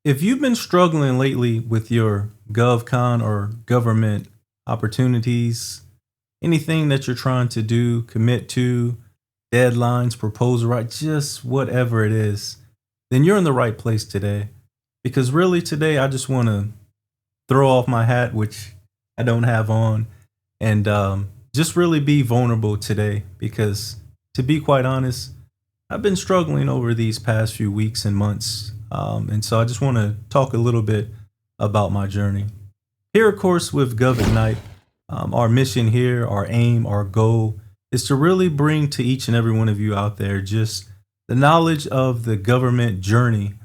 If you've been struggling lately with your GovCon or government opportunities, anything that you're trying to do, commit to, deadlines, proposal, right, just whatever it is, then you're in the right place today. Because really today, I just want to throw off my hat, which I don't have on, and just really be vulnerable today. Because to be quite honest, I've been struggling over these past few weeks and months. And so I just want to talk a little bit about my journey. Here, of course, with govignite, our mission here, our aim, our goal is to really bring to each and every one of you out there just the knowledge of the government journey,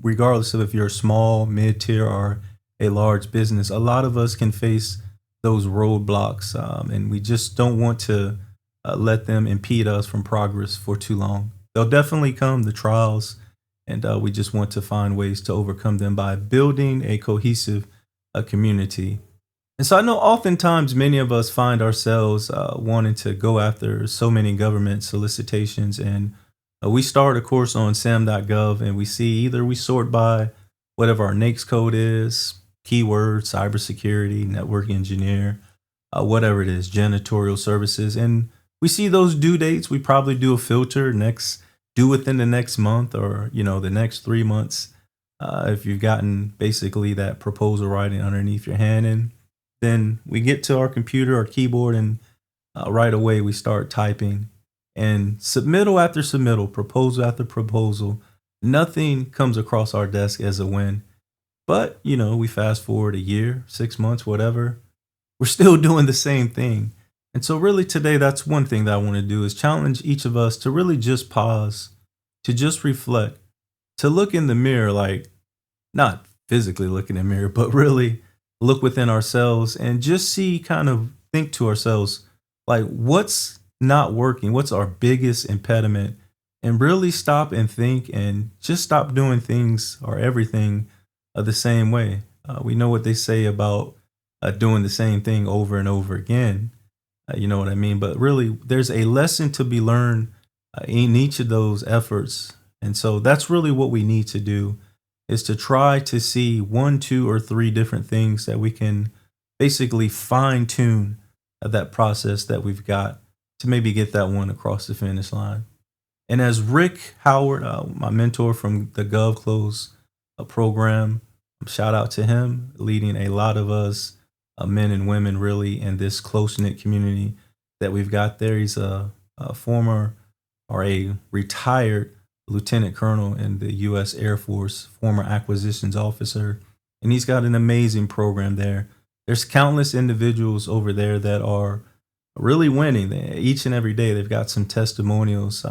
regardless of if you're small, mid tier, or a large business. A lot of us can face those roadblocks, and we just don't want to let them impede us from progress for too long. They'll definitely come, the trials, and we just want to find ways to overcome them by building a cohesive community. And so I know oftentimes many of us find ourselves wanting to go after so many government solicitations. And we start, of course, on sam.gov, and we see either we sort by whatever our NAICS code is, keyword, cybersecurity, network engineer, whatever it is, janitorial services. And we see those due dates. We probably do a filter next due within the next month, or the next 3 months, if you've gotten basically that proposal writing underneath your hand. And then we get to our computer or keyboard, and right away we start typing, and submittal after submittal, proposal after proposal, nothing comes across our desk as a win. But we fast forward a year, 6 months, whatever, we're still doing the same thing. And so really today, that's one thing that I want to do, is challenge each of us to really just pause, to just reflect, to look in the mirror, like not physically look in the mirror, but really look within ourselves and just see, kind of think to ourselves, like, what's not working? What's our biggest impediment? And really stop and think and just stop doing things or everything the same way. We know what they say about doing the same thing over and over again. You know what I mean? But really, there's a lesson to be learned in each of those efforts. And so that's really what we need to do, is to try to see one, two, or three different things that we can basically fine tune that process that we've got to maybe get that one across the finish line. And as Rick Howard, my mentor from the GovClose program, shout out to him, leading a lot of us men and women really in this close knit community that we've got there. He's a former or a retired lieutenant colonel in the U.S. Air Force, former acquisitions officer, and he's got an amazing program there. There's countless individuals over there that are really winning each and every day. They've got some testimonials,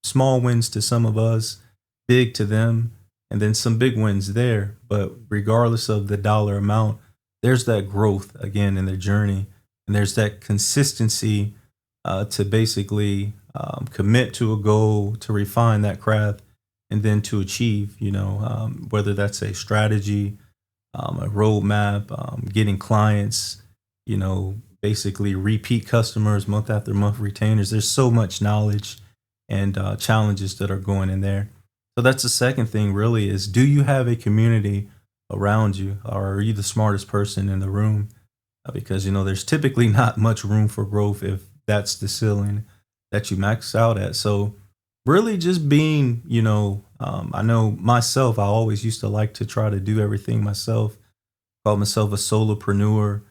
small wins to some of us, big to them, and then some big wins there. But regardless of the dollar amount, there's that growth again in their journey, and there's that consistency to basically commit to a goal, to refine that craft, and then to achieve, whether that's a strategy, a roadmap, getting clients, basically repeat customers, month after month retainers. There's so much knowledge and challenges that are going in there. So that's the second thing really, is, do you have a community around you, or are you the smartest person in the room? Because there's typically not much room for growth if that's the ceiling that you max out at. So really just being, I know myself, I always used to like to try to do everything myself, call myself a solopreneur,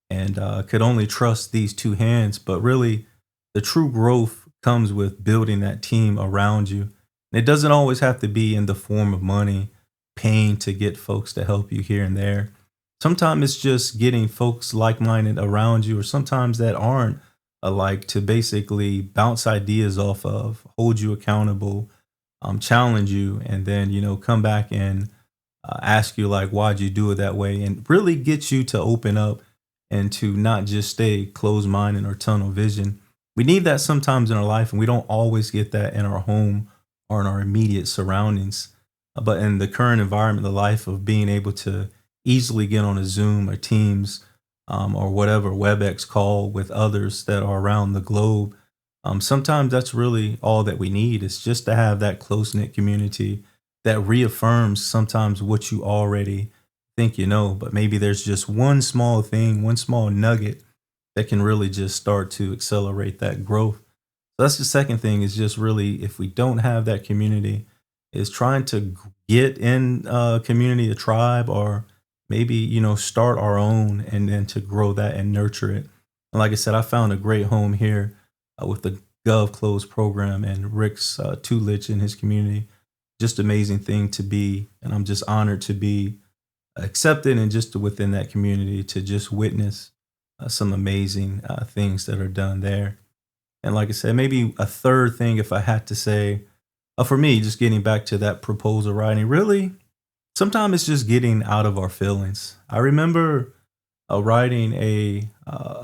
and could only trust these two hands. But really the true growth comes with building that team around you. And it doesn't always have to be in the form of money, paying to get folks to help you here and there. Sometimes it's just getting folks like-minded around you, or sometimes that aren't alike, to basically bounce ideas off of, hold you accountable, challenge you, and then, come back and ask you, like, why'd you do it that way? And really get you to open up and to not just stay closed-minded or tunnel vision. We need that sometimes in our life, and we don't always get that in our home or in our immediate surroundings. But in the current environment, the life of being able to easily get on a Zoom or Teams, or whatever WebEx call with others that are around the globe, sometimes that's really all that we need, is just to have that close knit community that reaffirms sometimes what you already think you know, but maybe there's just one small thing, one small nugget that can really just start to accelerate that growth. So that's the second thing, is just really, if we don't have that community, is trying to get in a community, a tribe, or maybe, start our own and then to grow that and nurture it. And like I said, I found a great home here with the Gov Close program and Rick's Tulich in his community. Just amazing thing to be, and I'm just honored to be accepted and just within that community to just witness some amazing things that are done there. And like I said, maybe a third thing, if I had to say, for me, just getting back to that proposal writing, really, sometimes it's just getting out of our feelings. I remember writing a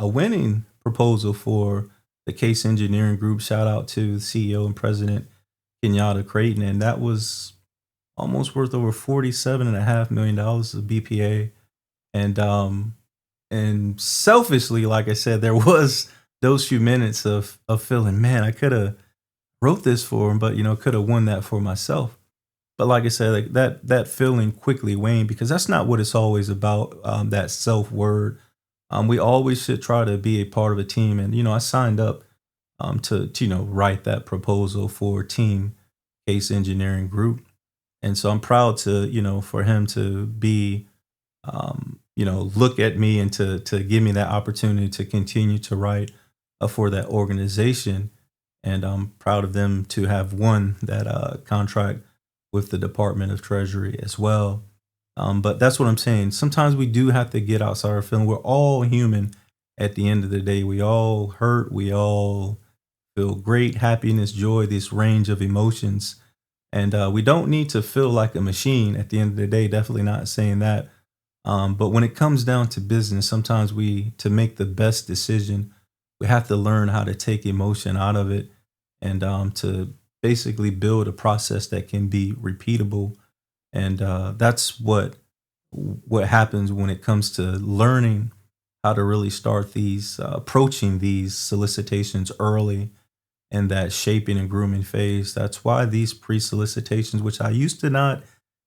winning proposal for the Case Engineering Group. Shout out to the CEO and President Kenyatta Creighton, and that was almost worth over $47.5 million of BPA. And selfishly, like I said, there was those few minutes of feeling, man, I could have wrote this for him, but could have won that for myself. But like I said, like that feeling quickly waned, because that's not what it's always about. That self word. We always should try to be a part of a team, and I signed up to write that proposal for Team Case Engineering Group, and so I'm proud to for him to be look at me and to give me that opportunity to continue to write for that organization. And I'm proud of them to have won that contract with the Department of Treasury as well. But that's what I'm saying. Sometimes we do have to get outside our feeling. We're all human at the end of the day. We all hurt. We all feel great, happiness, joy, this range of emotions. And we don't need to feel like a machine at the end of the day. Definitely not saying that. But when it comes down to business, sometimes to make the best decision, we have to learn how to take emotion out of it, and to basically build a process that can be repeatable. And that's what happens when it comes to learning how to really start these approaching these solicitations early in that shaping and grooming phase. That's why these pre-solicitations, which I used to not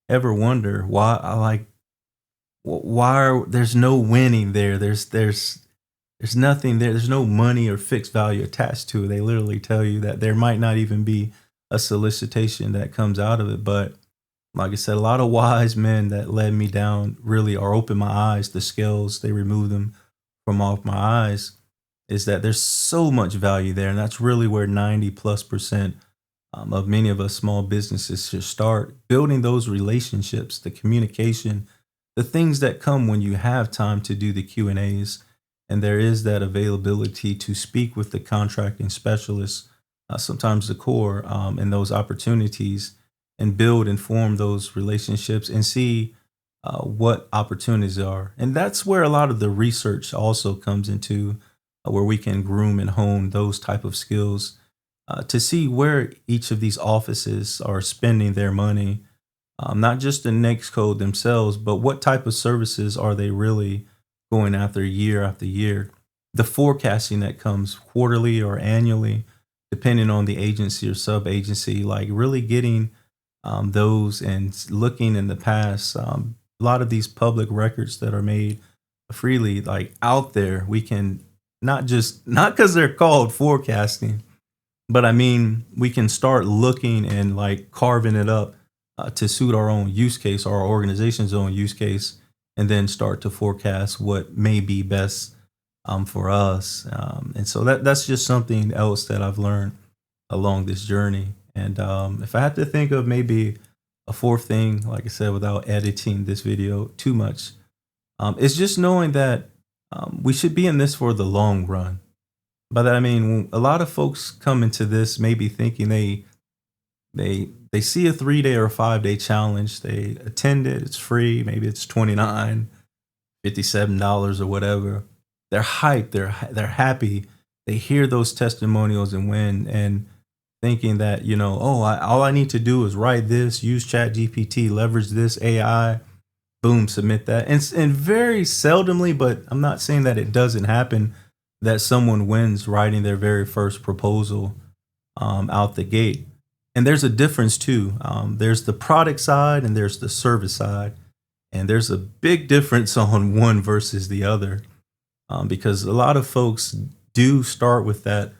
ever wonder why, there's no winning there. There's nothing there. There's no money or fixed value attached to it. They literally tell you that there might not even be a solicitation that comes out of it. But like I said, a lot of wise men that led me down really are open my eyes. The scales, they remove them from off my eyes, is that there's so much value there. And that's really where 90+% of many of us small businesses should start building those relationships, the communication, the things that come when you have time to do the Q&As. And there is that availability to speak with the contracting specialists, sometimes the core, and those opportunities, and build and form those relationships and see what opportunities are. And that's where a lot of the research also comes into, where we can groom and hone those type of skills to see where each of these offices are spending their money, not just the next code themselves, but what type of services are they really going after year after year. The forecasting that comes quarterly or annually, depending on the agency or sub agency, like really getting those and looking in the past. A lot of these public records that are made freely, like out there, we can not because they're called forecasting, but I mean, we can start looking and like carving it up to suit our own use case or our organization's own use case, and then start to forecast what may be best for us. And so that's just something else that I've learned along this journey. And if I had to think of maybe a fourth thing, like I said, without editing this video too much, it's just knowing that we should be in this for the long run. By that I mean, a lot of folks come into this maybe thinking they see a 3-day or a 5-day challenge. They attend it. It's free. Maybe it's $29, $57 or whatever. They're hyped. They're happy. They hear those testimonials and win, and thinking that, all I need to do is write this, use ChatGPT, leverage this AI, boom, submit that. And very seldomly, but I'm not saying that it doesn't happen, that someone wins writing their very first proposal out the gate. And there's a difference too. There's the product side and there's the service side. And there's a big difference on one versus the other, because a lot of folks do start with that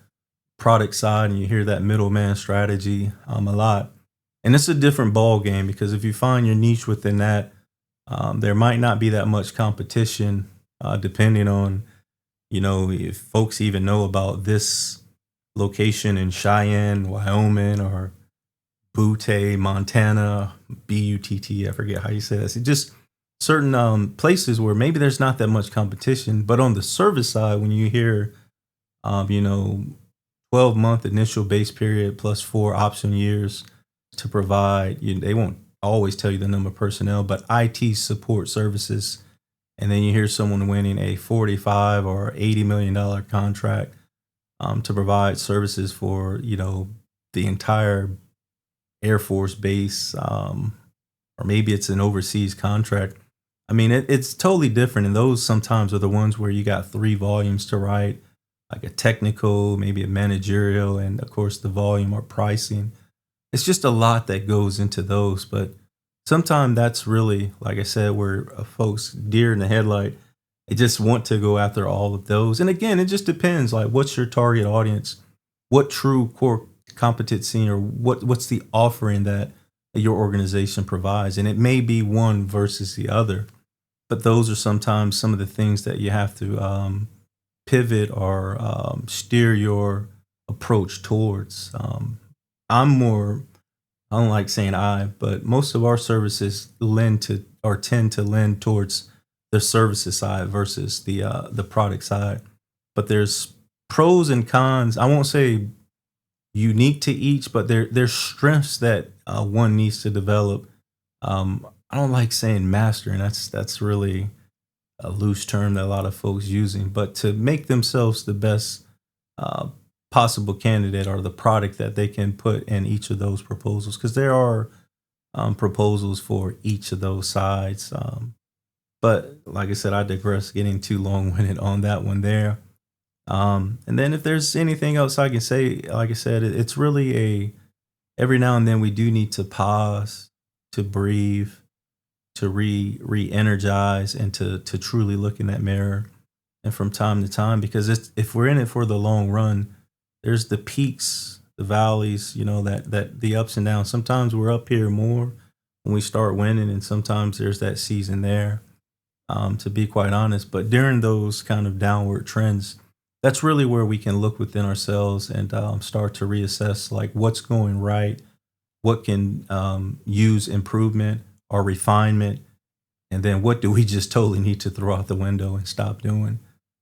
product side, and you hear that middleman strategy a lot. And it's a different ball game, because if you find your niche within that, there might not be that much competition, depending on, if folks even know about this location in Cheyenne, Wyoming, or Butte, Montana, Butt. I forget how you say that. It's just certain places where maybe there's not that much competition. But on the service side, when you hear, um, you know, 12-month initial base period plus 4 option years to provide, they won't always tell you the number of personnel, but IT support services. And then you hear someone winning a 45 or $80 million contract, to provide services for, the entire Air Force base, or maybe it's an overseas contract. I mean, it's totally different. And those sometimes are the ones where you got 3 volumes to write, like a technical, maybe a managerial, and of course the volume or pricing. It's just a lot that goes into those. But sometimes that's really, like I said, where folks deer in the headlight. They just want to go after all of those. And again, it just depends. Like, what's your target audience? What true core competency, or what's the offering that your organization provides? And it may be one versus the other, but those are sometimes some of the things that you have to pivot or steer your approach towards. I'm more, I don't like saying but most of our services lend to, or tend to lend towards, the services side versus the product side. But there's pros and cons. I won't say unique to each, but there's strengths that one needs to develop. I don't like saying master, and that's really a loose term that a lot of folks using, but to make themselves the best uh, possible candidate, or the product that they can put in each of those proposals, because there are proposals for each of those sides. But like I said, I digress, getting too long winded on that one there. And then if there's anything else I can say, like I said, it's really every now and then we do need to pause, to breathe, to re-energize, and to truly look in that mirror. And from time to time, because if we're in it for the long run, there's the peaks, the valleys, that the ups and downs. Sometimes we're up here more when we start winning, and sometimes there's that season there, to be quite honest. But during those kind of downward trends, that's really where we can look within ourselves and start to reassess, like, what's going right, what can use improvement or refinement, and then what do we just totally need to throw out the window and stop doing.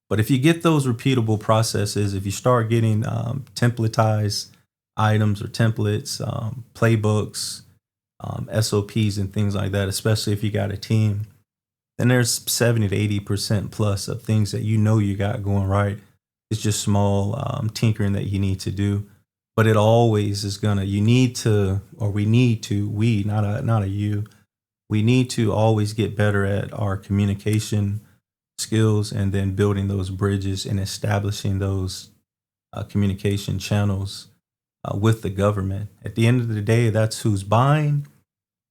But if you get those repeatable processes, if you start getting templatized items or templates, playbooks, SOPs, and things like that, especially if you got a team, then there's 70 to 80% plus of things that you got going right. It's just small tinkering that you need to do. But it always is gonna, you need to, or we need to, not a you, we need to always get better at our communication skills, and then building those bridges and establishing those communication channels with the government. At the end of the day, that's who's buying,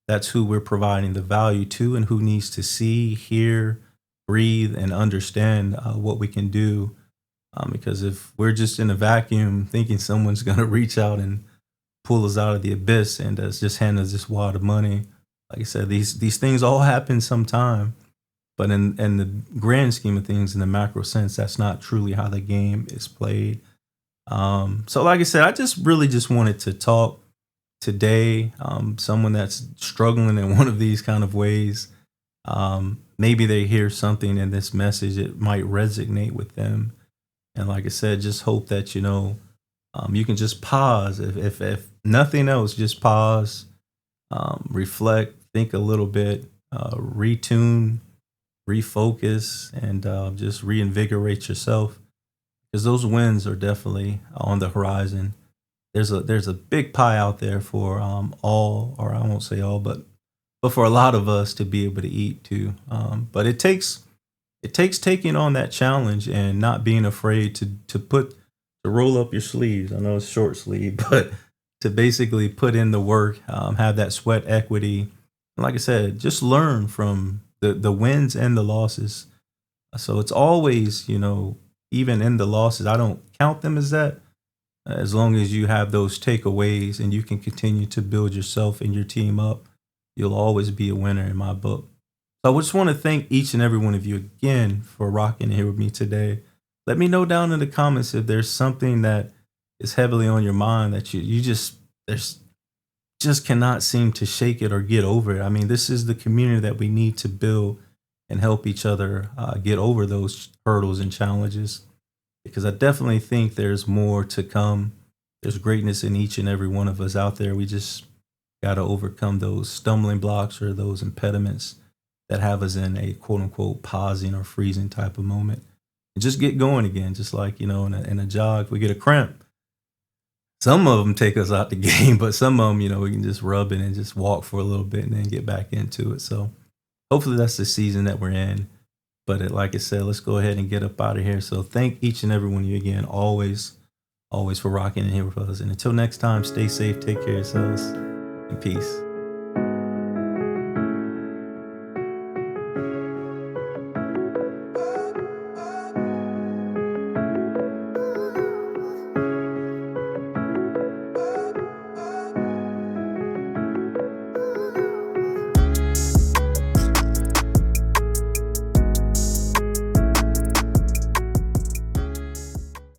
that's who we're providing the value to, and who needs to see, hear, breathe, and understand what we can do. Because if we're just in a vacuum thinking someone's going to reach out and pull us out of the abyss and just hand us this wad of money, like I said, these things all happen sometime. But in the grand scheme of things, in the macro sense, that's not truly how the game is played. So like I said, I just really just wanted to talk today. Someone that's struggling in one of these kind of ways, maybe they hear something in this message, it might resonate with them. And like I said, just hope that, you can just pause. If nothing else, just pause, reflect, think a little bit, retune, refocus, and just reinvigorate yourself, because those wins are definitely on the horizon. There's a big pie out there for all, or I won't say all, but for a lot of us to be able to eat too. But it takes taking on that challenge and not being afraid to roll up your sleeves. I know it's short sleeve, but to basically put in the work, have that sweat equity. And like I said, just learn from the wins and the losses. So it's always, even in the losses, I don't count them as that. As long as you have those takeaways and you can continue to build yourself and your team up, you'll always be a winner in my book. So I just want to thank each and every one of you again for rocking here with me today. Let me know down in the comments if there's something that is heavily on your mind that you just cannot seem to shake it or get over it. I mean, this is the community that we need to build and help each other get over those hurdles and challenges, because I definitely think there's more to come. There's greatness in each and every one of us out there. We just got to overcome those stumbling blocks or those impediments that have us in a quote unquote pausing or freezing type of moment, and just get going again. Just like, in a jog, if we get a cramp, some of them take us out the game, but some of them, we can just rub it and just walk for a little bit and then get back into it. So hopefully that's the season that we're in. But like I said, let's go ahead and get up out of here. So thank each and every one of you again, always for rocking in here with us. And until next time, stay safe, take care of yourselves, and peace.